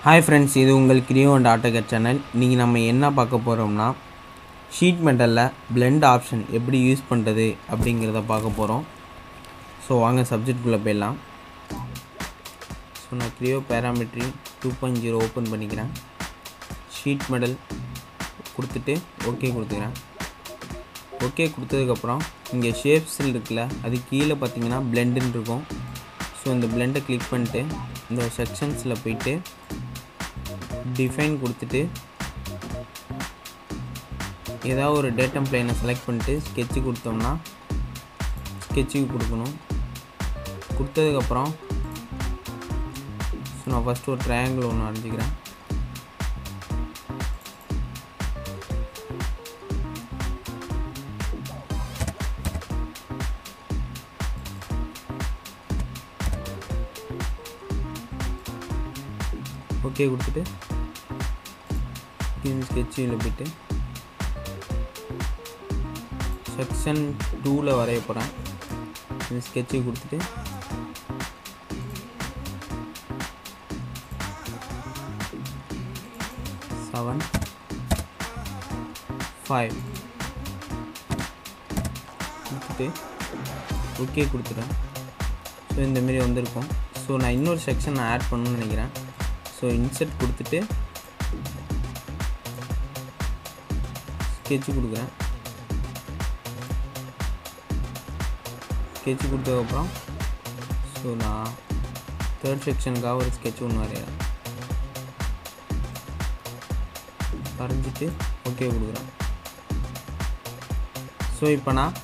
Hi friends, இது உங்கள் கிரியோ and AutoCAD channel. இன்றைக்கி நம்ம என்ன பார்க்க போகிறோம்னா, ஷீட் மெட்டலில் பிளெண்ட் ஆப்ஷன் எப்படி யூஸ் பண்ணுறது அப்படிங்கிறத பார்க்க போகிறோம். ஸோ வாங்க சப்ஜெக்ட்குள்ளே போயிடலாம். ஸோ நான் கிரியோ பேராமெட்ரி 2.0 ஓப்பன் பண்ணிக்கிறேன். ஷீட் மெட்டல் கொடுத்துட்டு ஓகே கொடுத்துக்கிறேன். ஓகே கொடுத்ததுக்கப்புறம் இங்கே ஷேப்ஸ் இருக்குல்ல, அது கீழே பார்த்தீங்கன்னா பிளெண்டுன்னு இருக்கும். ஸோ இந்த பிளெண்டை கிளிக் பண்ணிட்டு இந்த செக்ஷன்ஸில் போயிட்டு டிஃபைன் கொடுத்துட்டு ஏதாவது ஒரு டேட்டம் பிளேனை செலக்ட் பண்ணிட்டு ஸ்கெட்சு கொடுத்தோம்னா ஸ்கெட்சுக்கு கொடுக்கணும். கொடுத்ததுக்கப்புறம் நான் ஃபஸ்ட்டு ஒரு ட்ரையாங்கிள் ஒன்று வரைஞ்சிக்கிறேன். ஓகே கொடுத்துட்டு இந்த ஸ்கெட்சில் போய்ட்டு செக்ஷன் 2ல் வரைய போகிறேன். இந்த ஸ்கெட்சு கொடுத்துட்டு செவன் 5 கொடுத்துட்டு ஓகே கொடுத்துட்டேன். ஸோ இந்தமாரி வந்திருக்கும். ஸோ நான் இன்னொரு செக்ஷன் ஆட் பண்ணணும்னு நினைக்கிறேன். ஸோ இன்செர்ட் கொடுத்துட்டு ஸ்கெட்சு கொடுக்குறேன். ஸ்கெட்சு கொடுத்ததுக்கப்புறம் ஸோ நான் தேர்ட் செக்ஷனுக்காக ஒரு ஸ்கெட்ச் ஒன்று வரைகிறேன். வரைஞ்சிட்டு ஓகே கொடுக்குறேன். ஸோ இப்போ நான்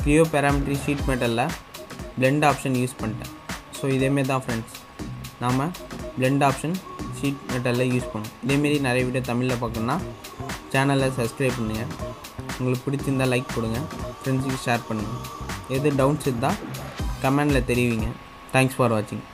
கிரியோ பேராமெட்ரி ஷீட் மெட்டலில் பிளெண்ட் ஆப்ஷன் யூஸ் பண்ணிட்டேன். ஸோ இதேமாரி தான் ஃப்ரெண்ட்ஸ் நாம் பிளெண்ட் ஆப்ஷன் ஷீட் மெட்டலில் யூஸ் பண்ணணும். இதேமாரி நிறைய வீடியோ தமிழில் பார்க்கணுன்னா சேனலை சப்ஸ்கிரைப் பண்ணுங்கள். உங்களுக்கு பிடிச்சிருந்தால் லைக் கொடுங்க, ஃப்ரெண்ட்ஸுக்கு ஷேர் பண்ணுங்கள். எது டவுட்ஸ் இருந்தால் கமெண்டில் தெரிவிங்க. தேங்க்ஸ் ஃபார் வாட்சிங்.